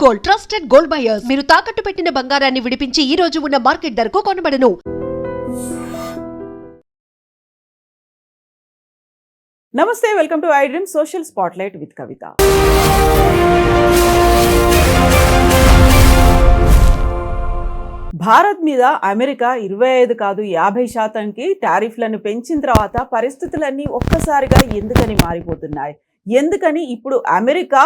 Gold, trusted gold buyers. మీరు తాకట్టు పెట్టిన బంగారాన్ని విడిపించి ఈ రోజు ఉన్న మార్కెట్ ధరకు కొనబడను. నమస్తే, welcome to iDream social spotlight with Kavitha. Bharat మీద అమెరికా 25 కాదు 50% టారిఫ్లను పెంచిన తర్వాత పరిస్థితులన్నీ ఒక్కసారిగా ఎందుకని మారిపోతున్నాయి? ఎందుకని ఇప్పుడు అమెరికా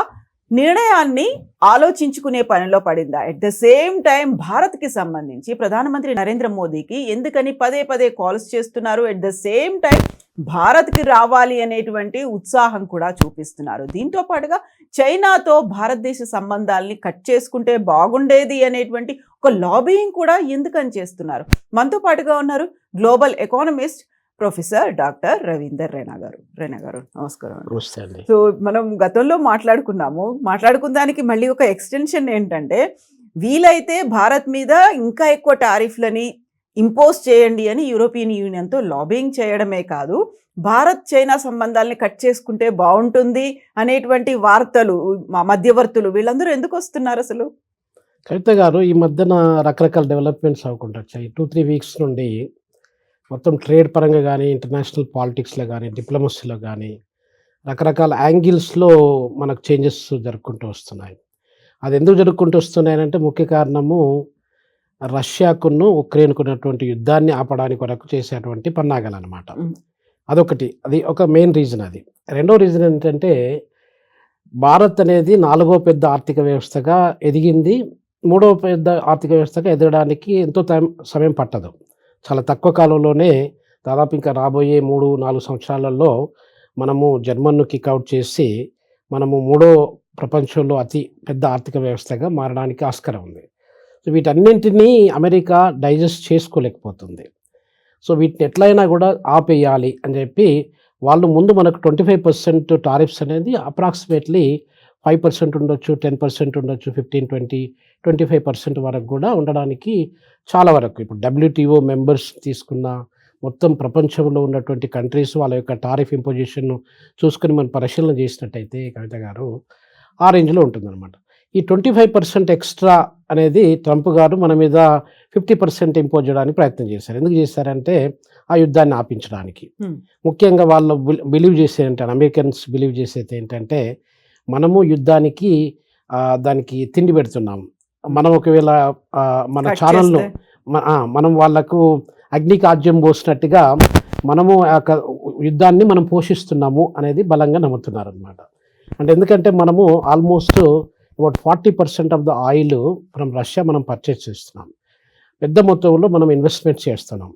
నిర్ణయాన్ని ఆలోచించుకునే పనిలో పడిందా? ఎట్ ద సేమ్ టైం భారత్కి సంబంధించి ప్రధానమంత్రి నరేంద్ర మోదీకి ఎందుకని పదే పదే కాల్స్ చేస్తున్నారు? ఎట్ ద సేమ్ టైం భారత్కి రావాలి అనేటువంటి ఉత్సాహం కూడా చూపిస్తున్నారు. దీంతో పాటుగా చైనాతో భారతదేశ సంబంధాలని కట్ చేసుకుంటే బాగుండేది అనేటువంటి ఒక లాబియింగ్ కూడా ఎందుకని చేస్తున్నారు? మనతో పాటుగా ఉన్నారు global economist professor doctor Ravinder Raina గారు. నమస్కారం. సో మనం గతంలో మాట్లాడుకున్న దానికి మళ్ళీ ఒక ఎక్స్టెన్షన్ ఏంటంటే, వీలైతే భారత్ మీద ఇంకా ఎక్కువ టారిఫ్లని ఇంపోజ్ చేయండి అని యూరోపియన్ యూనియన్తో లాబింగ్ చేయడమే కాదు, భారత్ చైనా సంబంధాలని కట్ చేసుకుంటే బాగుంటుంది అనేటువంటి వార్తలు, మధ్యవర్తులు వీళ్ళందరూ ఎందుకు వస్తున్నారు అసలు? కవిత గారు, ఈ మధ్యన రకరకాల డెవలప్మెంట్స్ అవ్వకుండా వచ్చాయి. 2-3 వీక్స్ నుండి మొత్తం ట్రేడ్ పరంగా కానీ, ఇంటర్నేషనల్ పాలిటిక్స్లో కానీ, డిప్లొమసీలో కానీ రకరకాల యాంగిల్స్లో మనకు చేంజెస్ జరుపుకుంటూ వస్తున్నాయి. అది ఎందుకు జరుపుకుంటూ వస్తున్నాయంటే, ముఖ్య కారణము రష్యాకును ఉక్రెయిన్కు ఉన్నటువంటి యుద్ధాన్ని ఆపడానికి వరకు చేసేటువంటి పన్నాగాలు అనమాట. అదొకటి, అది ఒక మెయిన్ రీజన్. అది రెండో రీజన్ ఏంటంటే, భారత్ అనేది 4వ పెద్ద ఆర్థిక వ్యవస్థగా ఎదిగింది. 3వ పెద్ద ఆర్థిక వ్యవస్థగా ఎదగడానికి ఎంతో సమయం పట్టదు. చాలా తక్కువ కాలంలోనే, దాదాపు ఇంకా రాబోయే 3-4 సంవత్సరాలలో మనము జర్మన్ను కిక్అవుట్ చేసి మనము 3వ ప్రపంచంలో అతి పెద్ద ఆర్థిక వ్యవస్థగా మారడానికి ఆస్కారం ఉంది. సో వీటన్నింటినీ అమెరికా డైజెస్ట్ చేసుకోలేకపోతుంది. సో వీటిని ఎట్లయినా కూడా ఆపేయాలి అని చెప్పి వాళ్ళు ముందు మనకు 25% టారిఫ్స్ అనేది అప్రాక్సిమేట్లీ 5% ఉండొచ్చు, 10% ఉండొచ్చు, 15-20-25% వరకు కూడా ఉండడానికి చాలా వరకు ఇప్పుడు WTO మెంబర్స్ తీసుకున్న మొత్తం ప్రపంచంలో ఉన్నటువంటి కంట్రీస్ వాళ్ళ యొక్క టారిఫ్ ఇంపోజిషన్ చూసుకొని మనం పరిశీలన చేసినట్టయితే కవిత గారు, ఆ రేంజ్లో ఉంటుందన్నమాట. ఈ 25% ఎక్స్ట్రా అనేది ట్రంప్ గారు మన మీద 50% ఇంపోజ్ చేయడానికి ప్రయత్నం చేశారు. ఎందుకు చేశారంటే, ఆ యుద్ధాన్ని ఆపించడానికి. ముఖ్యంగా వాళ్ళు బిలీవ్ చేసేది ఏంటంటే, అమెరికన్స్ బిలీవ్ చేసేది ఏంటంటే, మనము యుద్ధానికి దానికి తిండి పెడుతున్నాం. మనం ఒకవేళ మన ఛానల్ను మనం వాళ్లకు అగ్నికి ఆజ్యం పోసినట్టుగా మనము యుద్ధాన్ని మనం పోషిస్తున్నాము అనేది బలంగా నమ్ముతున్నారు అనమాట. అంటే ఎందుకంటే మనము almost about 40% of the oil from Russia మనం పర్చేస్ చేస్తున్నాం. పెద్ద మొత్తంలో మనం ఇన్వెస్ట్మెంట్ చేస్తున్నాం.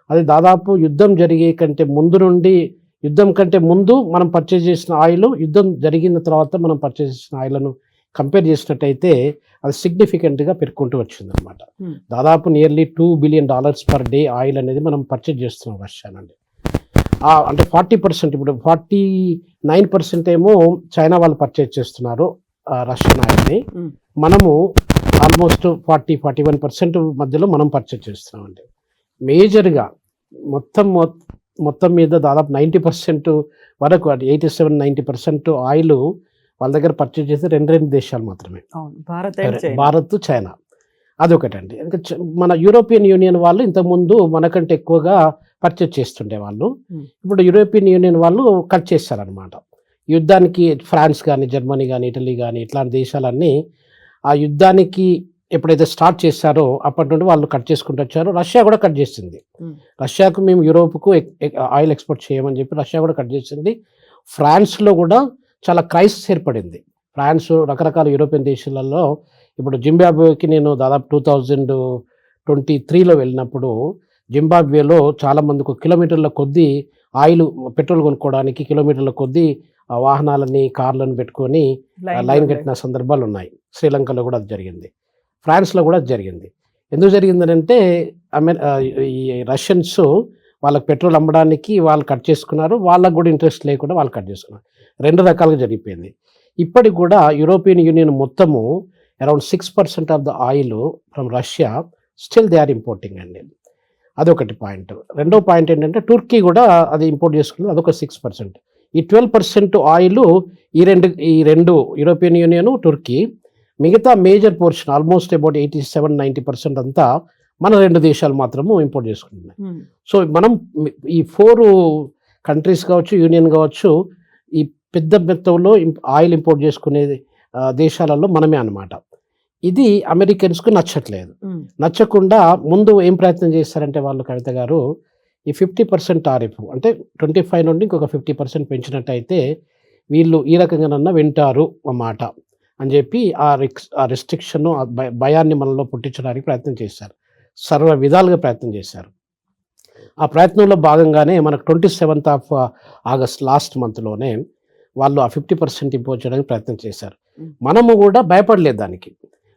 అది దాదాపు యుద్ధం జరిగే కంటే ముందు నుండి, యుద్ధం కంటే ముందు మనం పర్చేజ్ చేసిన ఆయిల్, యుద్ధం జరిగిన తర్వాత మనం పర్చేజ్ చేసిన ఆయిల్ను కంపేర్ చేసినట్టయితే అది సిగ్నిఫికెంట్గా పెరుగుకుంటూ వచ్చిందనమాట. దాదాపు nearly $2 billion per day oil అనేది మనం పర్చేజ్ చేస్తున్నాం రష్యా నుండి. అంటే 40%, ఇప్పుడు 49% ఏమో చైనా వాళ్ళు పర్చేజ్ చేస్తున్నారు రష్యన్ ఆయిల్ని. మనము ఆల్మోస్ట్ 40-41% మధ్యలో మనం పర్చేజ్ చేస్తున్నామండి. మేజర్గా మొత్తం మీద దాదాపు 90% వరకు, 87-90% ఆయిల్ వాళ్ళ దగ్గర పర్చేజ్ చేసే 2 దేశాలు మాత్రమే, భారత్, చైనా. అదొకటండి. ఇంకా మన యూరోపియన్ యూనియన్ వాళ్ళు ఇంతకుముందు మనకంటే ఎక్కువగా పర్చేజ్ చేస్తుండే వాళ్ళు. ఇప్పుడు యూరోపియన్ యూనియన్ వాళ్ళు కట్ చేశారనమాట. యుద్ధానికి ఫ్రాన్స్ కానీ, జర్మనీ కానీ, ఇటలీ కానీ ఇట్లాంటి దేశాలన్నీ ఆ యుద్ధానికి ఎప్పుడైతే స్టార్ట్ చేశారో అప్పటి నుండి వాళ్ళు కట్ చేసుకుంటూ వచ్చారు. రష్యా కూడా కట్ చేసింది. రష్యాకు మేము యూరోప్కు ఆయిల్ ఎక్స్పోర్ట్ చేయమని చెప్పి రష్యా కూడా కట్ చేసింది. ఫ్రాన్స్లో కూడా చాలా క్రైసిస్ ఏర్పడింది. ఫ్రాన్స్ రకరకాల యూరోపియన్ దేశాలలో, ఇప్పుడు జింబాబ్వేకి నేను దాదాపు 2023లో వెళ్ళినప్పుడు జింబాబ్వేలో చాలామందికి కిలోమీటర్ల కొద్దీ ఆయిల్, పెట్రోల్ కొనుక్కోవడానికి కిలోమీటర్ల కొద్దీ వాహనాలని, కార్లను పెట్టుకొని లైన్ కట్టిన సందర్భాలు ఉన్నాయి. శ్రీలంకలో కూడా అది జరిగింది, ఫ్రాన్స్లో కూడా అది జరిగింది. ఎందుకు జరిగిందంటే, ఈ రష్యన్స్ వాళ్ళకి పెట్రోల్ అమ్మడానికి వాళ్ళు కట్ చేసుకున్నారు. వాళ్ళకు కూడా ఇంట్రెస్ట్ లేకుండా వాళ్ళు కట్ చేసుకున్నారు. 2 రకాలుగా జరిగిపోయింది. ఇప్పటికి కూడా యూరోపియన్ యూనియన్ మొత్తము around 6% of the oil from Russia still they are importing అండి. అదొకటి పాయింట్. రెండో పాయింట్ ఏంటంటే, టర్కీ కూడా అది ఇంపోర్ట్ చేసుకున్నది, అదొక 6%. ఈ 12% ఆయిల్ ఈ రెండు యూరోపియన్ యూనియన్, టర్కీ మిగతా మేజర్ పోర్షన్ ఆల్మోస్ట్ అబౌట్ 87-90% అంతా మన 2 దేశాలు మాత్రము ఇంపోర్ట్ చేసుకుంటున్నాయి. సో మనం ఈ 4 కంట్రీస్ కావచ్చు, యూనియన్ కావచ్చు, ఈ పెద్ద మొత్తంలో ఆయిల్ ఇంపోర్ట్ చేసుకునే దేశాలలో మనమే అన్నమాట. ఇది అమెరికన్స్కు నచ్చట్లేదు. నచ్చకుండా ముందు ఏం ప్రయత్నం చేస్తారంటే వాళ్ళు, కవిత గారు, ఈ 50% టారిఫ్ అంటే 25 నుండి ఇంకొక 50% పెంచినట్టయితే వీళ్ళు ఈ రకంగానన్నా వింటారు అన్నమాట అని చెప్పి ఆ రెస్ట్రిక్షన్, ఆ భయాన్ని మనలో పుట్టించడానికి ప్రయత్నం చేశారు. సర్వ విధాలుగా ప్రయత్నం చేశారు. ఆ ప్రయత్నంలో భాగంగానే మనకు 27th ఆగస్ట్ లాస్ట్ మంత్లోనే వాళ్ళు ఆ 50% ఇంపోజ్ చేయడానికి ప్రయత్నం చేశారు. మనము కూడా భయపడలేదు దానికి.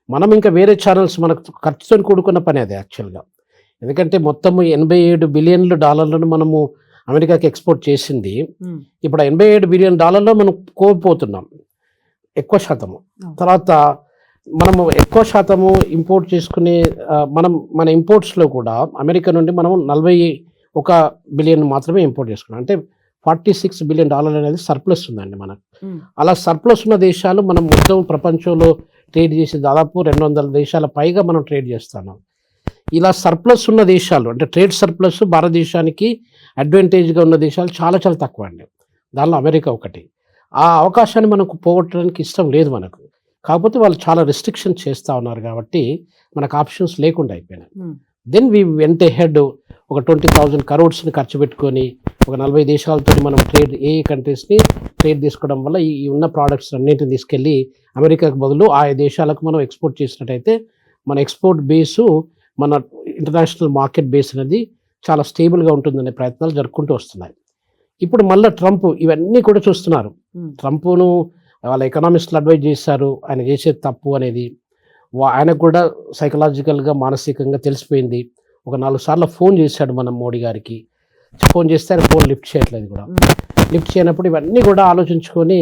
మనం ఇంకా వేరే ఛానల్స్, మనకు ఖర్చుతో కూడుకున్న పని అది యాక్చువల్గా. ఎందుకంటే మొత్తము $87 బిలియన్ మనము అమెరికాకి ఎక్స్పోర్ట్ చేసింది. ఇప్పుడు $87 బిలియన్ మనం కోల్పోతున్నాం ఎక్కువ శాతము. తర్వాత మనము ఎక్కువ శాతము ఇంపోర్ట్ చేసుకునే మన ఇంపోర్ట్స్లో కూడా అమెరికా నుండి మనం 41 బిలియన్ మాత్రమే ఇంపోర్ట్ చేసుకున్నాం. అంటే $46 బిలియన్ అనేది సర్ప్లస్ ఉందండి మనకు. అలా సర్ప్లస్ ఉన్న దేశాలు మనం మొత్తం ప్రపంచంలో ట్రేడ్ చేసి దాదాపు 200 దేశాల పైగా మనం ట్రేడ్ చేస్తున్నాం. ఇలా సర్ప్లస్ ఉన్న దేశాలు, అంటే ట్రేడ్ సర్ప్లస్ భారతదేశానికి అడ్వాంటేజ్గా ఉన్న దేశాలు చాలా చాలా తక్కువ అండి. దానిలో అమెరికా ఒకటి. ఆ అవకాశాన్ని మనకు పోగొట్టడానికి ఇష్టం లేదు మనకు. కాకపోతే వాళ్ళు చాలా రిస్ట్రిక్షన్ చేస్తూ ఉన్నారు కాబట్టి మనకు ఆప్షన్స్ లేకుండా అయిపోయినాయి. దెన్ వీ వెంట హెడ్ ఒక 20,000 crores ఖర్చు పెట్టుకొని ఒక 40 దేశాలతో మనం కంట్రీస్ని ట్రేడ్ తీసుకోవడం వల్ల ఈ ఉన్న ప్రోడక్ట్స్ అన్నింటిని తీసుకెళ్ళి అమెరికాకు బదులు ఆయా దేశాలకు మనం ఎక్స్పోర్ట్ చేసినట్టయితే మన ఎక్స్పోర్ట్ బేసు, మన ఇంటర్నేషనల్ మార్కెట్ బేస్ అనేది చాలా స్టేబుల్గా ఉంటుందనే ప్రయత్నాలు జరుపుకుంటూ వస్తున్నాయి. ఇప్పుడు మళ్ళీ ట్రంప్ ఇవన్నీ కూడా చూస్తున్నారు. ట్రంప్ను వాళ్ళ ఎకనామిస్టులు అడ్వైజ్ చేశారు ఆయన చేసేది తప్పు అనేది. ఆయనకు కూడా సైకలాజికల్గా, మానసికంగా తెలిసిపోయింది. ఒక 4 సార్లు ఫోన్ చేశాడు మనం మోడీ గారికి. ఫోన్ చేస్తే ఆయన ఫోన్ లిఫ్ట్ చేయట్లేదు కూడా. లిఫ్ట్ చేయనప్పుడు ఇవన్నీ కూడా ఆలోచించుకొని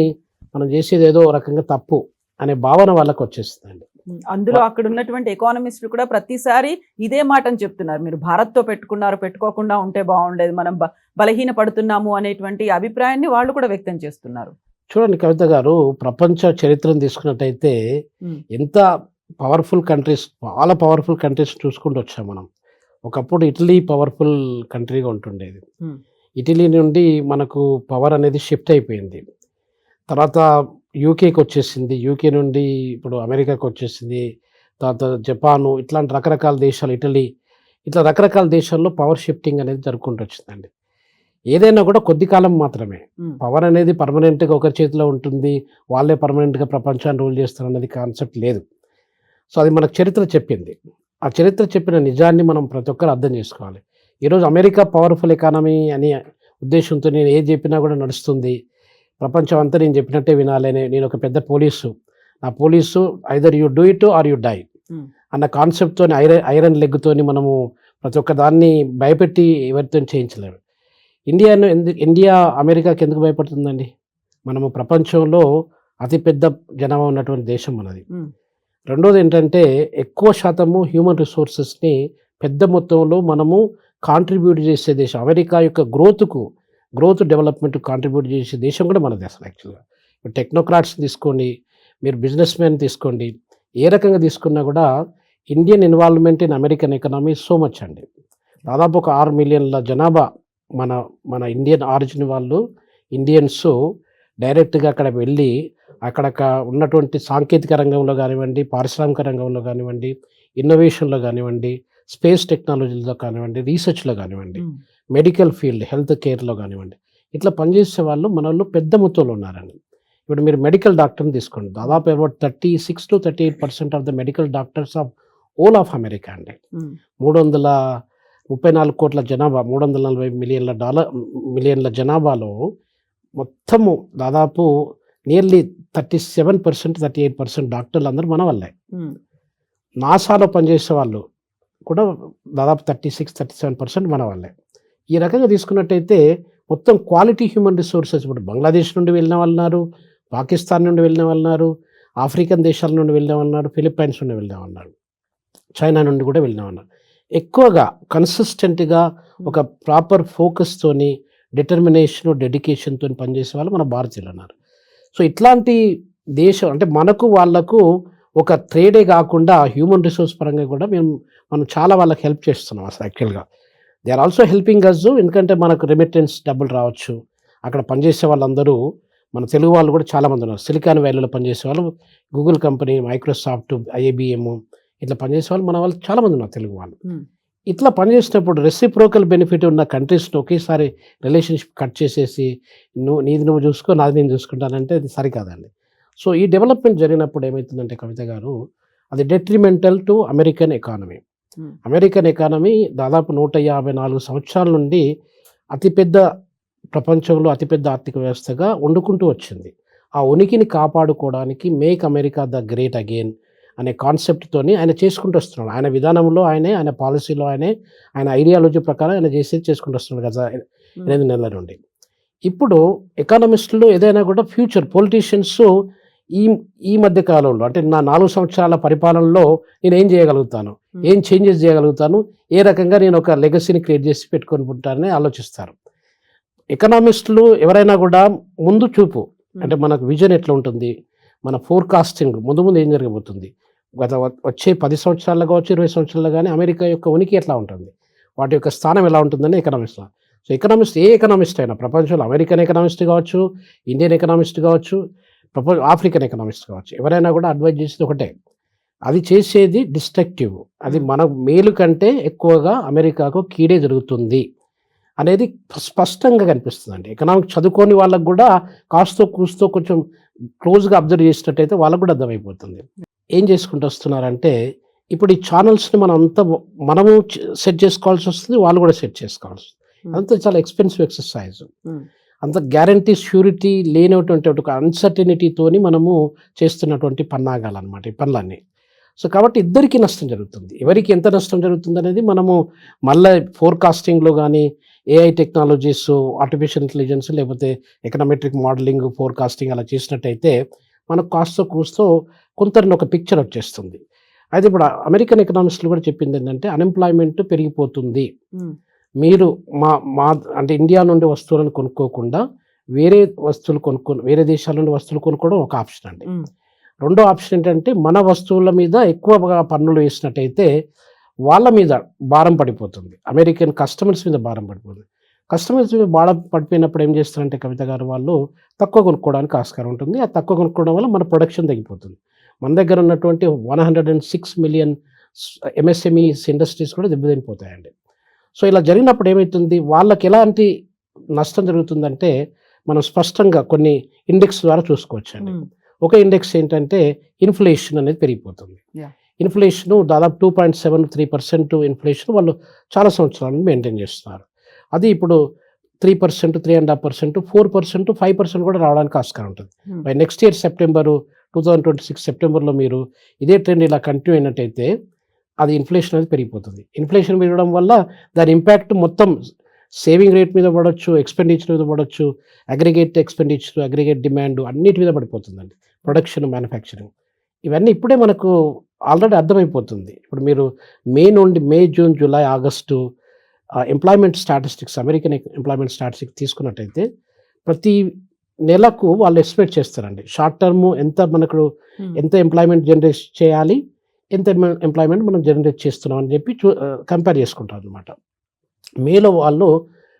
మనం చేసేది ఏదో రకంగా తప్పు అనే భావన వాళ్ళకి వచ్చేస్తుందండి. అందులో అక్కడ ఉన్నటువంటి ఎకానమిస్టులు కూడా ప్రతిసారి ఇదే మాట అని చెప్తున్నారు, మీరు భారత్తో పెట్టుకోకుండా ఉంటే బాగుండేది, మనం బలహీన పడుతున్నాము అనేటువంటి అభిప్రాయాన్ని వాళ్ళు కూడా వ్యక్తం చేస్తున్నారు. చూడండి కవిత గారు, ప్రపంచ చరిత్రను తీసుకున్నట్టయితే ఎంత పవర్ఫుల్ కంట్రీస్, చాలా పవర్ఫుల్ కంట్రీస్ చూసుకుంటూ వచ్చాం మనం. ఒకప్పుడు ఇటలీ పవర్ఫుల్ కంట్రీగా ఉంటుండేది. ఇటలీ నుండి మనకు పవర్ అనేది షిఫ్ట్ అయిపోయింది. తర్వాత యూకేకి వచ్చేసింది, యూకే నుండి ఇప్పుడు అమెరికాకి వచ్చేసింది, తర్వాత జపాను, ఇట్లాంటి రకరకాల దేశాలు, ఇటలీ, ఇట్లా రకరకాల దేశాల్లో పవర్ షిఫ్టింగ్ అనేది జరుపుకుంటూ వచ్చిందండి. ఏదైనా కూడా కొద్ది కాలం మాత్రమే. పవర్ అనేది పర్మనెంట్గా ఒకరి చేతిలో ఉంటుంది, వాళ్ళే పర్మనెంట్గా ప్రపంచాన్ని రూల్ చేస్తారు అనేది కాన్సెప్ట్ లేదు. సో అది మనకు చరిత్ర చెప్పింది. ఆ చరిత్ర చెప్పిన నిజాన్ని మనం ప్రతి ఒక్కరు అర్థం చేసుకోవాలి. ఈరోజు అమెరికా పవర్ఫుల్ ఎకానమీ అనే ఉద్దేశంతో నేను ఏది చెప్పినా కూడా నడుస్తుంది, ప్రపంచం అంతా నేను చెప్పినట్టే వినాలని, నేను ఒక పెద్ద పోలీసు, నా police either you do it or you die అన్న కాన్సెప్ట్తో ఐరన్ లెగ్తోని మనము ప్రతి ఒక్క దాన్ని భయపెట్టి ఎవరితో చేయించలేము. ఇండియా అమెరికాకి ఎందుకు భయపడుతుందండి? మనము ప్రపంచంలో అతిపెద్ద జనాభా ఉన్నటువంటి దేశం మనది. రెండోది ఏంటంటే ఎక్కువ శాతము హ్యూమన్ రిసోర్సెస్ని పెద్ద మొత్తంలో మనము కాంట్రిబ్యూట్ చేసే దేశం. అమెరికా యొక్క గ్రోత్ డెవలప్మెంట్ కాంట్రిబ్యూట్ చేసే దేశం కూడా మనది అసలు యాక్చువల్గా. ఇప్పుడు టెక్నోక్రాట్స్ తీసుకోండి, మీరు బిజినెస్ మ్యాన్ తీసుకోండి, ఏ రకంగా తీసుకున్నా కూడా Indian involvement in American economy so much అండి. దాదాపు ఒక 6 మిలియన్ల జనాభా మన ఇండియన్ ఆరిజిన్ వాళ్ళు, ఇండియన్స్ డైరెక్ట్గా అక్కడ వెళ్ళి అక్కడ ఉన్నటువంటి సాంకేతిక రంగంలో కానివ్వండి, పారిశ్రామిక రంగంలో కానివ్వండి, ఇన్నోవేషన్లో కానివ్వండి, స్పేస్ టెక్నాలజీలో కానివ్వండి, రీసెర్చ్లో కానివ్వండి, మెడికల్ ఫీల్డ్, హెల్త్ కేర్లో కానివ్వండి, ఇట్లా పనిచేసే వాళ్ళు మన వాళ్ళు పెద్ద మొత్తంలో ఉన్నారండి. ఇప్పుడు మీరు మెడికల్ డాక్టర్ని తీసుకోండి, దాదాపు about 36 to 38% of the medical doctors of all of America అండి. 334 కోట్ల జనాభా, $340 మిలియన్ల జనాభాలో మొత్తము దాదాపు నియర్లీ 38% డాక్టర్లు అందరూ మన వల్లే. నాసాలో పనిచేసే వాళ్ళు కూడా దాదాపు 36-37% మన వల్లే. ఈ రకంగా తీసుకున్నట్టయితే మొత్తం క్వాలిటీ హ్యూమన్ రిసోర్సెస్, ఇప్పుడు బంగ్లాదేశ్ నుండి వెళ్ళిన వాళ్ళు ఉన్నారు, పాకిస్తాన్ నుండి వెళ్ళిన వాళ్ళు ఉన్నారు, ఆఫ్రికన్ దేశాల నుండి వెళ్ళిన వాళ్ళు ఉన్నారు, ఫిలిప్పైన్స్ నుండి వెళ్ళిన వాళ్ళు ఉన్నారు, చైనా నుండి కూడా వెళ్ళిన వాళ్ళు. ఎక్కువగా కన్సిస్టెంట్గా ఒక ప్రాపర్ ఫోకస్తోని, డిటర్మినేషన్, డెడికేషన్తో పనిచేసే వాళ్ళు మన భారతీయులు ఉన్నారు. సో ఇట్లాంటి దేశం అంటే మనకు వాళ్ళకు ఒక ట్రేడే కాకుండా హ్యూమన్ రిసోర్స్ పరంగా కూడా మనం చాలా వాళ్ళకి హెల్ప్ చేస్తున్నాం అసలు యాక్చువల్గా. They are also helping us, ఎందుకంటే మనకు రెమిటెన్స్ డబ్బులు రావచ్చు. అక్కడ పనిచేసే వాళ్ళందరూ మన తెలుగు వాళ్ళు కూడా చాలామంది ఉన్నారు. సిలికాన్ వ్యాలీలో పనిచేసే వాళ్ళు, గూగుల్ కంపెనీ, మైక్రోసాఫ్ట్, ఐఐబిఎం ఇట్లా పనిచేసే వాళ్ళు మన వాళ్ళు చాలామంది ఉన్నారు తెలుగు వాళ్ళు. ఇట్లా పనిచేసినప్పుడు రెసిప్రోకల్ బెనిఫిట్ ఉన్న కంట్రీస్ని ఒకేసారి రిలేషన్షిప్ కట్ చేసేసి నీది నువ్వు చూసుకో, నాది నేను చూసుకుంటానంటే అది సరికాదండి. సో ఈ డెవలప్మెంట్ జరిగినప్పుడు ఏమవుతుందంటే కవిత గారు, అది detrimental to American economy. American economy దాదాపు 154 సంవత్సరాల నుండి అతిపెద్ద ప్రపంచంలో అతిపెద్ద ఆర్థిక వ్యవస్థగా వండుకుంటూ వచ్చింది. ఆ ఉనికిని కాపాడుకోవడానికి make America the great again అనే కాన్సెప్ట్తోని ఆయన చేసుకుంటూ వస్తున్నాడు. ఆయన విధానంలో ఆయన పాలసీలో ఆయన ఐడియాలజీ ప్రకారం ఆయన చేసుకుంటూ వస్తున్నాడు గత 8 నెలల నుండి. ఇప్పుడు ఎకానమిస్టులు ఏదైనా కూడా ఫ్యూచర్ పొలిటీషియన్స్ ఈ మధ్య కాలంలో అంటే నా 4 సంవత్సరాల పరిపాలనలో నేను ఏం చేయగలుగుతాను, ఏం చేంజెస్ చేయగలుగుతాను, ఏ రకంగా నేను ఒక లెగసీని క్రియేట్ చేసి పెట్టుకొని ఉంటానని ఆలోచిస్తారు. ఎకనామిస్టులు ఎవరైనా కూడా ముందు చూపు, అంటే మనకు విజన్ ఎట్లా ఉంటుంది, మన ఫోర్కాస్టింగ్ ముందు ఏం జరగబోతుంది, వచ్చే 10 సంవత్సరాల్లో కావచ్చు, 20 సంవత్సరాల్లో కానీ అమెరికా యొక్క ఉనికి ఎట్లా ఉంటుంది, వాటి యొక్క స్థానం ఎలా ఉంటుందని ఎకనామిస్ట్. సో ఎకనామిస్ట్, ఏ ఎకనామిస్ట్ అయినా ప్రపంచంలో, అమెరికన్ ఎకనామిస్ట్ కావచ్చు, ఇండియన్ ఎకనామిస్ట్ కావచ్చు, ఆఫ్రికన్ ఎకనామిస్ట్ కావచ్చు, ఎవరైనా కూడా అడ్వైజ్ చేసేది ఒకటే, అది చేసేది డిస్ట్రక్టివ్, అది మన మేలు కంటే ఎక్కువగా అమెరికాకు కీడే జరుగుతుంది అనేది స్పష్టంగా కనిపిస్తుందండి. ఎకనామిక్ చదువుకోని వాళ్ళకు కూడా కాస్తో కూస్తో కొంచెం క్లోజ్గా అబ్జర్వ్ చేసినట్టయితే వాళ్ళకు కూడా అర్థమైపోతుంది. ఏం చేసుకుంటూ వస్తున్నారంటే, ఇప్పుడు ఈ ఛానల్స్ని మనము సెట్ చేసుకోవాల్సి వస్తుంది, వాళ్ళు కూడా సెట్ చేసుకోవాల్సి వస్తుంది. అంతా చాలా ఎక్స్పెన్సివ్ ఎక్సర్సైజ్. అంత గ్యారంటీ ష్యూరిటీ లేనటువంటి ఒక అన్సర్టనిటీతోని మనము చేస్తున్నటువంటి పన్నాగాలు అనమాట ఈ పనులన్నీ. సో కాబట్టి ఇద్దరికి నష్టం జరుగుతుంది. ఎవరికి ఎంత నష్టం జరుగుతుంది అనేది మనము మళ్ళీ ఫోర్కాస్టింగ్లో కానీ, ఏఐ టెక్నాలజీస్, ఆర్టిఫిషియల్ ఇంటెలిజెన్స్, లేకపోతే ఎకనామెట్రిక్ మోడలింగ్, ఫోర్కాస్టింగ్ అలా చేసినట్టయితే మనకు కాస్తో కూస్తో కొంత ఒక పిక్చర్ వచ్చేస్తుంది. అయితే ఇప్పుడు అమెరికన్ ఎకనామిస్టులు కూడా చెప్పింది ఏంటంటే, అన్ఎంప్లాయ్మెంట్ పెరిగిపోతుంది, మీరు అంటే ఇండియా నుండి వస్తువులను కొనుక్కోకుండా వేరే దేశాల నుండి వస్తువులు కొనుక్కోవడం ఒక ఆప్షన్ అండి. రెండో ఆప్షన్ ఏంటంటే, మన వస్తువుల మీద ఎక్కువగా పన్నులు వేసినట్టయితే వాళ్ళ మీద భారం పడిపోతుంది, అమెరికన్ కస్టమర్స్ మీద భారం పడిపోతుంది. కస్టమర్స్ మీద భారం పడిపోయినప్పుడు ఏం చేస్తారంటే కవిత గారు, వాళ్ళు తక్కువ కొనుక్కోవడానికి ఆస్కారం ఉంటుంది. ఆ తక్కువ కొనుక్కోవడం వల్ల మన ప్రొడక్షన్ తగ్గిపోతుంది. మన దగ్గర ఉన్నటువంటి 106 మిలియన్ ఎంఎస్ఎంఈస్ ఇండస్ట్రీస్ కూడా దెబ్బతినిపోతాయండి. సో ఇలా జరిగినప్పుడు ఏమవుతుంది, వాళ్ళకి ఎలాంటి నష్టం జరుగుతుందంటే మనం స్పష్టంగా కొన్ని ఇండెక్స్ ద్వారా చూసుకోవచ్చండి. ఒక ఇండెక్స్ ఏంటంటే ఇన్ఫ్లేషన్ అనేది పెరిగిపోతుంది. ఇన్ఫ్లేషన్ దాదాపు 2.73% ఇన్ఫ్లేషన్ వాళ్ళు చాలా సంవత్సరాలను మెయింటైన్ చేస్తున్నారు. అది ఇప్పుడు 3%, 3.5%, 4%, 5% కూడా రావడానికి ఆస్కారం ఉంటుంది. బై నెక్స్ట్ ఇయర్ సెప్టెంబరు 2026 సెప్టెంబర్లో మీరు ఇదే ట్రెండ్ ఇలా కంటిన్యూ అయినట్టయితే అది ఇన్ఫ్లేషన్ అనేది పెరిగిపోతుంది. ఇన్ఫ్లేషన్ పెరగడం వల్ల దాని ఇంపాక్ట్ మొత్తం సేవింగ్ రేట్ మీద పడవచ్చు, ఎక్స్పెండిచర్ మీద పడవచ్చు, అగ్రిగేట్ ఎక్స్పెండిచర్, అగ్రిగేట్ డిమాండ్ అన్నిటి మీద పడిపోతుందండి. ప్రొడక్షన్, మ్యానుఫ్యాక్చరింగ్ ఇవన్నీ ఇప్పుడే మనకు ఆల్రెడీ అర్థమైపోతుంది. ఇప్పుడు మీరు May, June, July, August employment statistics, American employment statistics తీసుకున్నట్టయితే ప్రతి నెలకు వాళ్ళు ఎస్టిమేట్ చేస్తారండి. షార్ట్ టర్మ్ ఎంత ఎంప్లాయ్మెంట్ జనరేట్ చేయాలి, ఎంత ఎంప్లాయ్మెంట్ మనం జనరేట్ చేస్తున్నాం అని చెప్పి కంపేర్ చేసుకుంటారు అనమాట. మేలో వాళ్ళు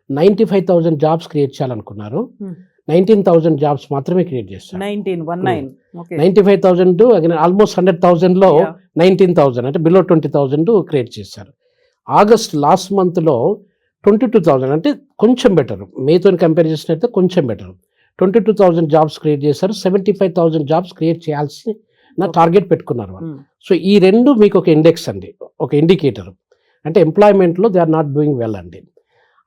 95,000 జాబ్స్ క్రియేట్ చేయాలనుకున్నారు, 19,000 జాబ్స్ మాత్రమే క్రియేట్ చేస్తారు. 95,000 ఆల్మోస్ట్ 100,000లో 19,000 అంటే బిలో 20,000 క్రియేట్ చేశారు. ఆగస్ట్ లాస్ట్ మంత్లో 22,000 అంటే కొంచెం బెటర్, మేతో కంపేర్ చేసినట్టే కొంచెం బెటర్, 22,000 జాబ్స్ క్రియేట్ చేశారు. 75,000 జాబ్స్ క్రియేట్ చేయాల్సి టార్గెట్ పెట్టుకున్నారు వాళ్ళు. సో ఈ రెండు మీకు ఒక ఇండెక్స్ అండి, ఒక ఇండికేటర్. అంటే ఎంప్లాయ్మెంట్లో they are not doing well అండి.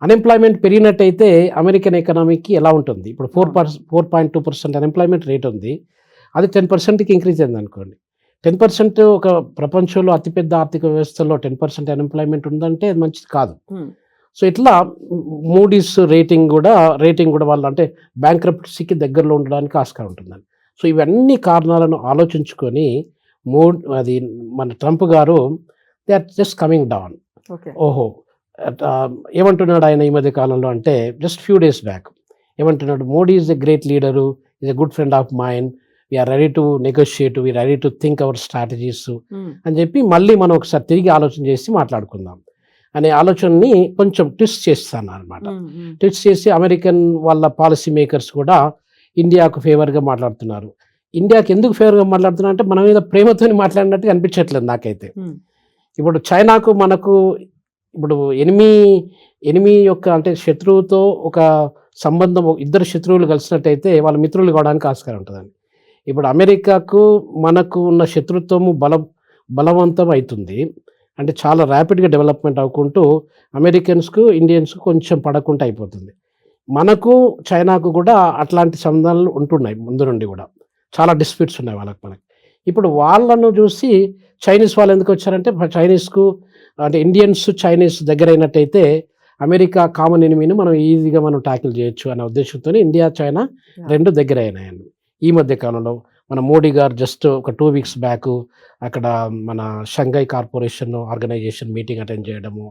అన్ఎంప్లాయ్మెంట్ పెరిగినట్టయితే అమెరికన్ ఎకనామీకి ఎలా ఉంటుంది, ఇప్పుడు 4.2% అన్ఎంప్లాయ్మెంట్ రేట్ ఉంది, అది 10%కి ఇంక్రీజ్ అయింది అనుకోండి. 10% ఒక ప్రపంచంలో అతిపెద్ద ఆర్థిక వ్యవస్థలో 10% అన్ఎంప్లాయ్మెంట్ ఉందంటే అది మంచిది కాదు. సో ఇట్లా మూడీస్ రేటింగ్ కూడా వాళ్ళు అంటే బ్యాంక్రప్టసీకి దగ్గరలో ఉండడానికి ఆస్కారం ఉంటుందండి. సో ఇవన్నీ కారణాలను ఆలోచించుకొని మన ట్రంప్ గారు they are just coming down. ఓహో ఏమంటున్నాడు ఆయన ఈ మధ్య కాలంలో అంటే, జస్ట్ ఫ్యూ డేస్ బ్యాక్ ఏమంటున్నాడు, Modi is a great leader, is a good friend of mine, we're ready to negotiate, we're ready to think our strategies అని చెప్పి మళ్ళీ మనం ఒకసారి తిరిగి ఆలోచన చేసి మాట్లాడుకుందాం అనే ఆలోచనని కొంచెం ట్విస్ట్ చేస్తాను అనమాట. ట్విస్ట్ చేసి అమెరికన్ వాళ్ళ పాలసీ మేకర్స్ కూడా ఇండియాకు ఫేవర్గా మాట్లాడుతున్నారు. ఇండియాకి ఎందుకు ఫేవర్గా మాట్లాడుతున్నారు అంటే మన మీద ప్రేమతో మాట్లాడినట్టు అనిపించట్లేదు నాకైతే. ఇప్పుడు చైనాకు మనకు ఇప్పుడు ఎనిమి యొక్క అంటే శత్రువుతో ఒక సంబంధం, ఇద్దరు శత్రువులు కలిసినట్టయితే వాళ్ళ మిత్రులు కావడానికి ఆస్కారం ఉంటుందండి. ఇప్పుడు అమెరికాకు మనకు ఉన్న శత్రుత్వము బలవంతం అవుతుంది, అంటే చాలా ర్యాపిడ్గా డెవలప్మెంట్ అవ్వకుంటూ అమెరికన్స్కు ఇండియన్స్కు కొంచెం పడకుండా అయిపోతుంది. మనకు చైనాకు కూడా అట్లాంటి సంబంధాలు ఉంటున్నాయి ముందు నుండి కూడా, చాలా డిస్ప్యూట్స్ ఉన్నాయి మనకి. ఇప్పుడు వాళ్ళను చూసి చైనీస్ వాళ్ళు ఎందుకు వచ్చారంటే చైనీస్కు అంటే ఇండియన్స్ చైనీస్ దగ్గర అయినట్టయితే అమెరికా కామన్ ఎనిమీని మనం ఈజీగా మనం ట్యాకిల్ చేయొచ్చు అనే ఉద్దేశంతో ఇండియా చైనా రెండు దగ్గర అయినాయండి. ఈ మధ్య కాలంలో మన మోడీ గారు జస్ట్ ఒక 2 వీక్స్ బ్యాక్ అక్కడ మన షంఘై కార్పొరేషన్ ఆర్గనైజేషన్ మీటింగ్ అటెండ్ చేయడము,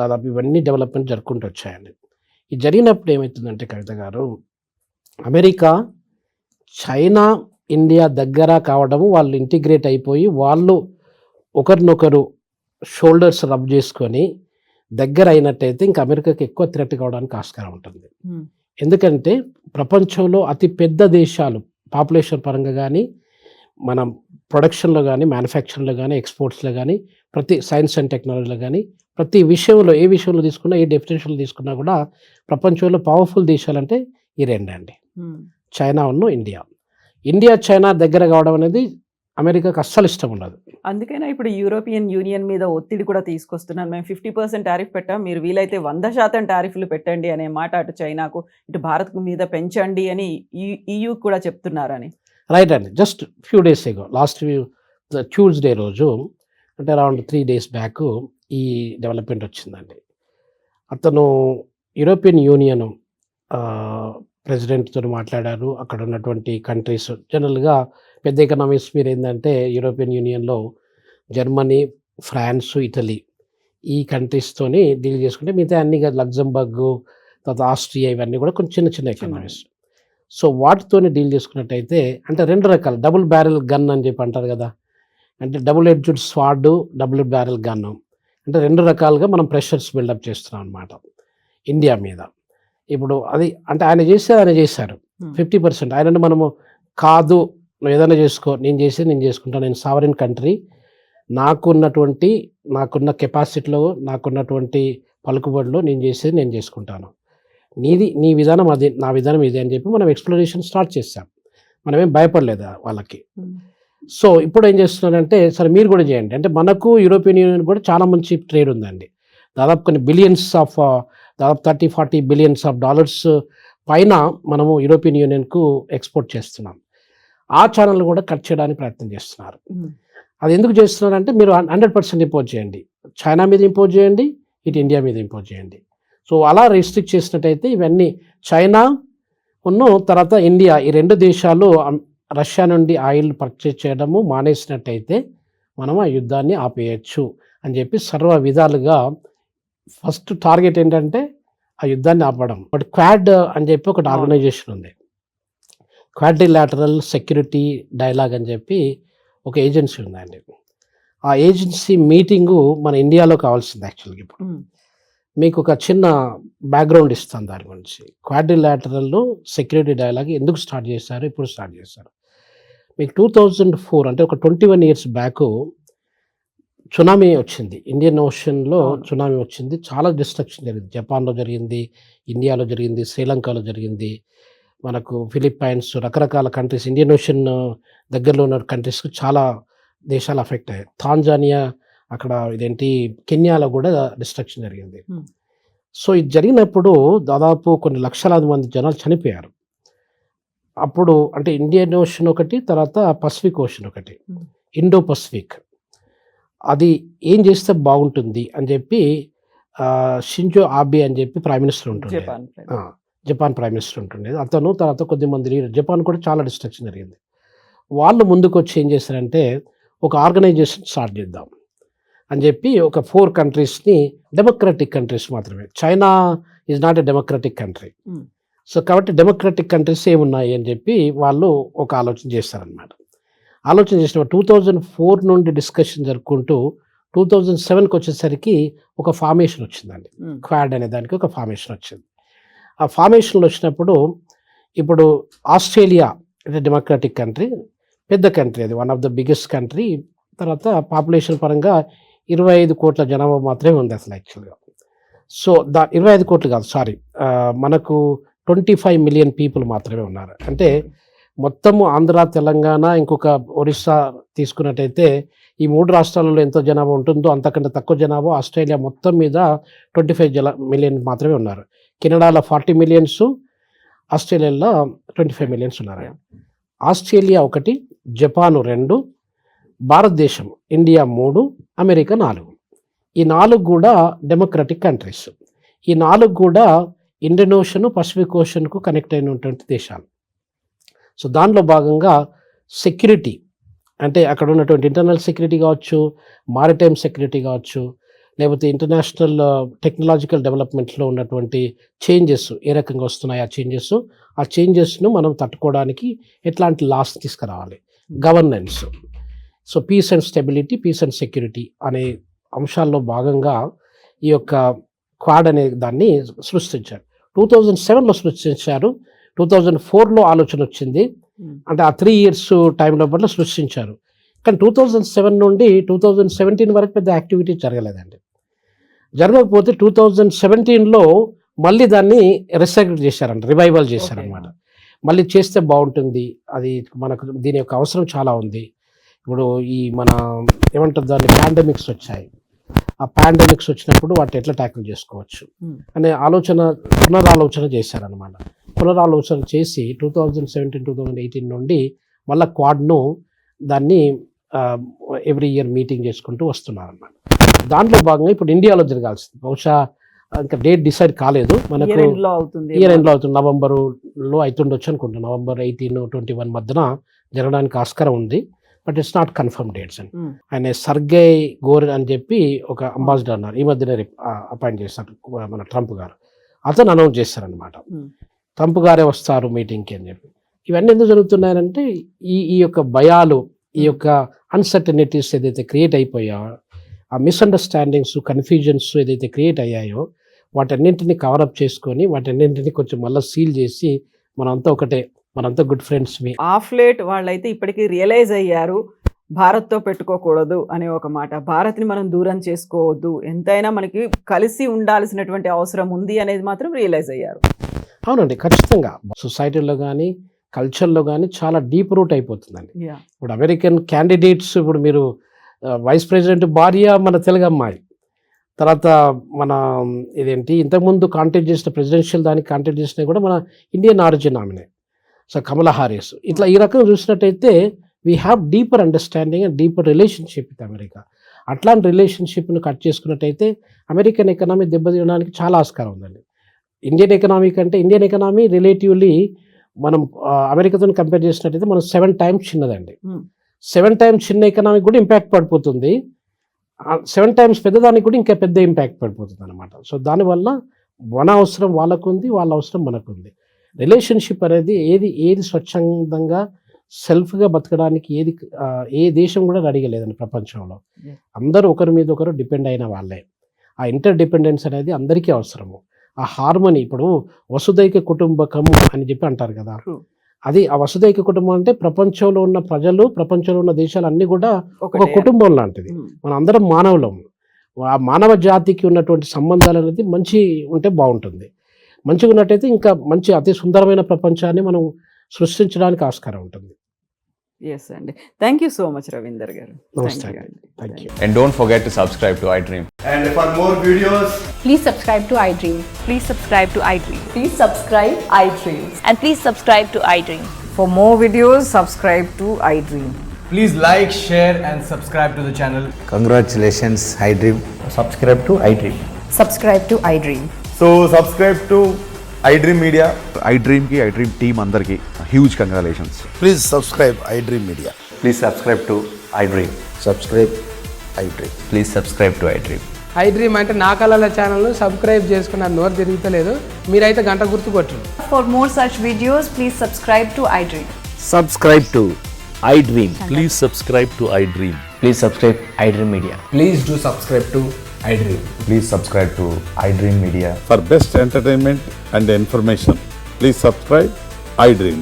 దాదాపు ఇవన్నీ డెవలప్మెంట్ జరుపుకుంటూ వచ్చాయండి. ఇది జరిగినప్పుడు ఏమవుతుందంటే కవిత గారు, అమెరికా చైనా ఇండియా దగ్గర కావడము, వాళ్ళు ఇంటిగ్రేట్ అయిపోయి వాళ్ళు ఒకరినొకరు షోల్డర్స్ రబ్ చేసుకొని దగ్గర అయినట్టయితే ఇంకా అమెరికాకి ఎక్కువ థ్రెట్ కావడానికి ఆస్కారం ఉంటుంది. ఎందుకంటే ప్రపంచంలో అతి పెద్ద దేశాలు పాపులేషన్ పరంగా కానీ, మనం ప్రొడక్షన్లో కానీ, మ్యానుఫ్యాక్చరింగ్లో కానీ, ఎక్స్పోర్ట్స్లో కానీ, ప్రతి సైన్స్ అండ్ టెక్నాలజీలో కానీ, ప్రతి విషయంలో ఏ విషయంలో తీసుకున్నా, ఏ డెఫినేషన్లో తీసుకున్నా కూడా ప్రపంచంలో పవర్ఫుల్ దేశాలు అంటే ఈ రెండండి, చైనా ఉన్ను ఇండియా. ఇండియా చైనా దగ్గర కావడం అనేది అమెరికాకు అస్సలు ఇష్టం ఉండదు. అందుకైనా ఇప్పుడు యూరోపియన్ యూనియన్ మీద ఒత్తిడి కూడా తీసుకొస్తున్నాను. మేము 50% టారిఫ్ పెట్టాం, మీరు వీలైతే 100% టారిఫ్లు పెట్టండి అనే మాట అటు చైనాకు ఇటు భారత్ మీద పెంచండి అని EU కూడా చెప్తున్నారని. రైట్ అండి. Just few days ago, last Tuesday రోజు అంటే అరౌండ్ 3 days బ్యాక్ ఈ డెవలప్మెంట్ వచ్చిందండి. అతను యూరోపియన్ యూనియన్ ప్రెసిడెంట్తో మాట్లాడారు. అక్కడ ఉన్నటువంటి కంట్రీస్ జనరల్గా పెద్ద ఎకనామీస్ మీరు ఏంటంటే యూరోపియన్ యూనియన్లో జర్మనీ, ఫ్రాన్స్, ఇటలీ ఈ కంట్రీస్తోని డీల్ చేసుకుంటే మిగతా అన్ని లగ్జంబర్గ్, తర్వాత ఆస్ట్రియా ఇవన్నీ కూడా కొంచెం చిన్న చిన్న ఎకనామీస్. సో వాటితోని డీల్ చేసుకున్నట్టయితే అంటే 2 రకాల డబుల్ బ్యారెల్ గన్ అని చెప్పి అంటారు కదా, అంటే double edged sword, double barrel gun, అంటే 2 రకాలుగా మనం ప్రెషర్స్ బిల్డప్ చేస్తున్నాం అనమాట ఇండియా మీద. ఇప్పుడు అది అంటే ఆయన చేశారు 50%. ఆయన మనము కాదు నువ్వు ఏదైనా చేసుకో, నేను చేసుకుంటాను, నేను సావరిన్ కంట్రీ, నాకున్న కెపాసిటీలో, నాకున్నటువంటి పలుకుబడిలో నేను చేసుకుంటాను, నీ విధానం అది, నా విధానం ఇది అని చెప్పి మనం ఎక్స్ప్లోరేషన్ స్టార్ట్ చేస్తాం. మనమేం భయపడలేదు వాళ్ళకి. సో ఇప్పుడు ఏం చేస్తున్నారంటే సరే మీరు కూడా చేయండి అంటే మనకు యూరోపియన్ యూనియన్ కూడా చాలా మంచి ట్రేడ్ ఉందండి. దాదాపు కొన్ని బిలియన్స్ ఆఫ్ దాదాపు 30-40 billions of dollars పైన మనము యూరోపియన్ యూనియన్కు ఎక్స్పోర్ట్ చేస్తున్నాం. ఆ ఛానల్ కూడా కట్ చేయడానికి ప్రయత్నం చేస్తున్నారు. అది ఎందుకు చేస్తున్నారంటే మీరు 100% ఇంపోజ్ చేయండి, చైనా మీద ఇంపోజ్ చేయండి, ఇటు ఇండియా మీద ఇంపోజ్ చేయండి. సో అలా రిస్ట్రిక్ట్ చేసినట్టయితే ఇవన్నీ చైనా తర్వాత ఇండియా ఈ 2 దేశాలు రష్యా నుండి ఆయిల్ పర్చేజ్ చేయడము మానేసినట్టయితే మనం ఆ యుద్ధాన్ని ఆపేయచ్చు అని చెప్పి సర్వ విధాలుగా ఫస్ట్ టార్గెట్ ఏంటంటే ఆ యుద్ధాన్ని ఆపడం. బట్ క్వాడ్ అని చెప్పి ఒకటి ఆర్గనైజేషన్ ఉంది, క్వాడ్రిలాటరల్ సెక్యూరిటీ డైలాగ్ అని చెప్పి ఒక ఏజెన్సీ ఉందండి. ఆ ఏజెన్సీ మీటింగు మన ఇండియాలో కావాల్సింది యాక్చువల్గా. ఇప్పుడు మీకు ఒక చిన్న బ్యాక్గ్రౌండ్ ఇస్తాను దాని గురించి. క్వాడ్రిలాటరల్ సెక్యూరిటీ డైలాగ్ ఎందుకు స్టార్ట్ చేశారు, ఇప్పుడు స్టార్ట్ చేశారు. మీకు 2004 అంటే ఒక 21 years బ్యాక్ సునామీ వచ్చింది, ఇండియన్ ఓషన్లో సునామీ వచ్చింది. చాలా డిస్ట్రక్షన్ జరిగింది. జపాన్లో జరిగింది, ఇండియాలో జరిగింది, శ్రీలంకలో జరిగింది, మనకు ఫిలిప్పైన్స్, రకరకాల కంట్రీస్, ఇండియన్ ఓషన్ దగ్గరలో ఉన్న కంట్రీస్కి చాలా దేశాలు అఫెక్ట్ అయ్యాయి. తాంజానియా, అక్కడ కెన్యాలో కూడా డిస్ట్రక్షన్ జరిగింది. సో ఇది జరిగినప్పుడు దాదాపు కొన్ని లక్షలాది మంది జనాలు చనిపోయారు. అప్పుడు అంటే ఇండియన్ ఓషన్ ఒకటి, తర్వాత పసిఫిక్ ఓషన్ ఒకటి, ఇండో పసిఫిక్. అది ఏం చేస్తే బాగుంటుంది అని చెప్పి షింజో ఆబే అని చెప్పి ప్రైమ్ మినిస్టర్ ఉంటుండే, జపాన్ ప్రైమ్ మినిస్టర్ ఉంటుండేది అతను. తర్వాత కొద్దిమంది జపాన్ కూడా చాలా డిస్ట్రక్షన్ జరిగింది. వాళ్ళు ముందుకు వచ్చి ఏం చేశారంటే ఒక ఆర్గనైజేషన్ స్టార్ట్ చేద్దాం అని చెప్పి ఒక 4 countries డెమోక్రటిక్ కంట్రీస్ మాత్రమే, China is not a democratic country. So కాబట్టి డెమోక్రటిక్ కంట్రీస్ ఏమున్నాయి అని చెప్పి వాళ్ళు ఒక ఆలోచన చేస్తారనమాట. ఆలోచన చేసినప్పుడు 2004 నుండి డిస్కషన్ జరుపుకుంటూ 2007కి వచ్చేసరికి ఒక ఫార్మేషన్ వచ్చిందండి. క్వాడ్ అనే దానికి ఒక ఫార్మేషన్ వచ్చింది. ఆ ఫార్మేషన్లో వచ్చినప్పుడు ఇప్పుడు ఆస్ట్రేలియా అంటే డెమోక్రటిక్ కంట్రీ, పెద్ద కంట్రీ, అది one of the biggest country. తర్వాత పాపులేషన్ పరంగా 25 కోట్ల జనాభా మాత్రమే ఉంది అసలు యాక్చువల్గా. సో 25 కోట్లు కాదు, సారీ, మనకు 25 మిలియన్ పీపుల్ మాత్రమే ఉన్నారు. అంటే మొత్తము ఆంధ్ర, తెలంగాణ, ఇంకొక ఒరిస్సా తీసుకున్నట్టయితే ఈ 3 రాష్ట్రాలలో ఎంతో జనాభా ఉంటుందో అంతకంటే తక్కువ జనాభా ఆస్ట్రేలియా మొత్తం మీద 25 మిలియన్ మాత్రమే ఉన్నారు. కెనడాలో 40 మిలియన్స్, ఆస్ట్రేలియాలో 25 మిలియన్స్ ఉన్నారు. ఆస్ట్రేలియా 1, జపాన్ 2, భారతదేశం ఇండియా 3, అమెరికా 4. ఈ 4 కూడా డెమోక్రటిక్ కంట్రీస్. ఈ 4 కూడా ఇండియన్ ఓషన్, పసిఫిక్ ఓషన్కు కనెక్ట్ అయినటువంటి దేశాలు. సో దానిలో భాగంగా సెక్యూరిటీ అంటే అక్కడ ఉన్నటువంటి ఇంటర్నల్ సెక్యూరిటీ కావచ్చు, మారిటైమ్ సెక్యూరిటీ కావచ్చు, లేకపోతే ఇంటర్నేషనల్ టెక్నాలజికల్ డెవలప్మెంట్లో ఉన్నటువంటి చేంజెస్ ఏ రకంగా వస్తున్నాయి, ఆ చేంజెస్ను మనం తట్టుకోవడానికి ఎట్లాంటి లాస్ తీసుకురావాలి, governance. So peace and stability, peace and security అనే అంశాల్లో భాగంగా ఈ యొక్క క్వాడ్ అనే దాన్ని సృష్టించారు. 2007లో సృష్టించారు. 2004లో ఆలోచన వచ్చింది. అంటే ఆ 3 years టైంలో పట్ల సృష్టించారు. కానీ 2007 నుండి 2017 వరకు పెద్ద యాక్టివిటీ జరగలేదండి. జరగకపోతే 2017లో మళ్ళీ దాన్ని రిసైకిల్ చేశారంట, రివైవల్ చేశారనమాట. మళ్ళీ చేస్తే బాగుంటుంది, అది మనకు దీని యొక్క అవసరం చాలా ఉంది. ఇప్పుడు ఈ మన ఏమంటారు దాన్ని పాండమిక్స్ వచ్చాయి. ఆ పాండమిక్స్ వచ్చినప్పుడు వాటిని ఎట్లా ట్యాకిల్ చేసుకోవచ్చు అనే పునరాలోచన చేశారనమాట. పునరాలోచన చేసి 2017-2018 నుండి మళ్ళీ క్వాడ్ను దాన్ని ఎవ్రీ ఇయర్ మీటింగ్ చేసుకుంటూ వస్తున్నారన్నమాట. దాంట్లో భాగంగా ఇప్పుడు ఇండియాలో జరగాల్సింది, బహుశా ఇంకా డేట్ డిసైడ్ కాలేదు, మనకు ఇయర్ ఎండ్లో అవుతుంది, నవంబర్లో అవుతుండొచ్చు అనుకుంటున్నాను. నవంబర్ 18-21 మధ్యన జరగడానికి ఆస్కారం ఉంది. But it's not confirm dates అని. ఆయన సర్గే గోర్ అని చెప్పి ఒక అంబాసిడర్ అన్నారు, ఈ మధ్యన అపాయింట్ చేశారు మన ట్రంప్ గారు. అతను అనౌన్స్ చేశారనమాట, ట్రంప్ గారే వస్తారు మీటింగ్కి అని చెప్పి. ఇవన్నీ ఎందుకు జరుగుతున్నాయంటే ఈ యొక్క భయాలు, ఈ యొక్క అన్సర్టనిటీస్ ఏదైతే క్రియేట్ అయిపోయాయో, ఆ మిస్అండర్స్టాండింగ్స్, కన్ఫ్యూజన్స్ ఏదైతే క్రియేట్ అయ్యాయో వాటన్నింటినీ కవరప్ చేసుకొని వాటన్నింటినీ కొంచెం మళ్ళీ సీల్ చేసి మనంతా ఒకటే, మనంతా గుడ్ ఫ్రెండ్స్. ఆఫ్ లేట్ వాళ్ళైతే ఇప్పటికీ రియలైజ్ అయ్యారు భారత్తో పెట్టుకోకూడదు అనే ఒక మాట, భారత్ని మనం దూరం చేసుకోవద్దు, ఎంతైనా మనకి కలిసి ఉండాల్సినటువంటి అవసరం ఉంది అనేది మాత్రం రియలైజ్ అయ్యారు. అవునండి, ఖచ్చితంగా సొసైటీలో కానీ కల్చర్లో కానీ చాలా డీప్ రూట్ అయిపోతుందండి. ఇప్పుడు అమెరికన్ క్యాండిడేట్స్, ఇప్పుడు మీరు వైస్ ప్రెసిడెంట్ భార్య మన తెలుగు అమ్మాయి, తర్వాత మన ఇదేంటి ఇంతకుముందు కాంటాక్ట్ చేసిన ప్రెసిడెన్షియల్ దానికి కాంటాక్ట్ చేసినవి కూడా మన ఇండియన్ ఆరిజిన్ ఆమెనే, సో కమలా హారిస్. ఇట్లా ఈ రకంగా చూసినట్టయితే we have deeper understanding and deeper relationship with America. అట్లాంటి రిలేషన్షిప్ను కట్ చేసుకున్నట్టయితే అమెరికన్ ఎకనామీ దెబ్బతీయడానికి చాలా ఆస్కారం ఉందండి. ఇండియన్ ఎకనామీ కంటే ఇండియన్ ఎకనామీ రిలేటివ్లీ మనం అమెరికాతో కంపేర్ చేసినట్టయితే మనం 7 times చిన్నదండి. 7 times చిన్న ఎకనామీ కూడా ఇంపాక్ట్ పడిపోతుంది, 7 times పెద్దదానికి కూడా ఇంకా పెద్ద ఇంపాక్ట్ పడిపోతుంది అనమాట. సో దానివల్ల మన అవసరం వాళ్ళకు ఉంది, వాళ్ళ అవసరం మనకు ఉంది. రిలేషన్షిప్ అనేది ఏది స్వచ్ఛందంగా సెల్ఫ్గా బతకడానికి ఏ దేశం కూడా రెడీగా లేదండి ప్రపంచంలో. అందరూ ఒకరి మీద ఒకరు డిపెండ్ అయిన వాళ్ళే. ఆ ఇంటర్ డిపెండెన్స్ అనేది అందరికీ అవసరము. ఆ హార్మనీ, ఇప్పుడు వసుదైక కుటుంబకం అని చెప్పి అంటారు కదా, అది ఆ వసుదైక కుటుంబం అంటే ప్రపంచంలో ఉన్న ప్రజలు, ప్రపంచంలో ఉన్న దేశాలు అన్నీ కూడా ఒక కుటుంబం లాంటిది. మన అందరం మానవులం. ఆ మానవ జాతికి ఉన్నటువంటి సంబంధాలు అనేది మంచి ఉంటే బాగుంటుంది. మంచిగా ఉన్నట్టయితే ఇంకా మంచి అతి సుందరమైన ప్రపంచాన్ని మనం సృష్టించడానికి ఆస్కారం ఉంటుంది. ఎస్ అండి, thank you so much Ravinder గారు. నమస్తే అండి, thank you. And don't forget to subscribe to iDream. And for more videos, Please subscribe to iDream. Please subscribe to iDream. Please subscribe iDream. And please subscribe to iDream. For more videos, subscribe to iDream. please like, share and subscribe to the channel. Congratulations, iDream. Subscribe to iDream. Subscribe to iDream. So subscribe to iDream Media. iDream ki iDream team andarki huge congratulations. Please subscribe iDream Media. Please subscribe to iDream. Subscribe iDream. Please subscribe to iDream. I dream అంటే నా కళల ఛానల్ను subscribe చేసుకున్న నోరు తిరుగుతలేదు. మీరైతే గంట గుర్తు కొట్టండి. For more such videos, please subscribe to iDream. Subscribe to iDream. Please subscribe to iDream. Please subscribe iDream Media. Please do subscribe to iDream. Please subscribe to iDream Media. For best entertainment and information, please subscribe iDream.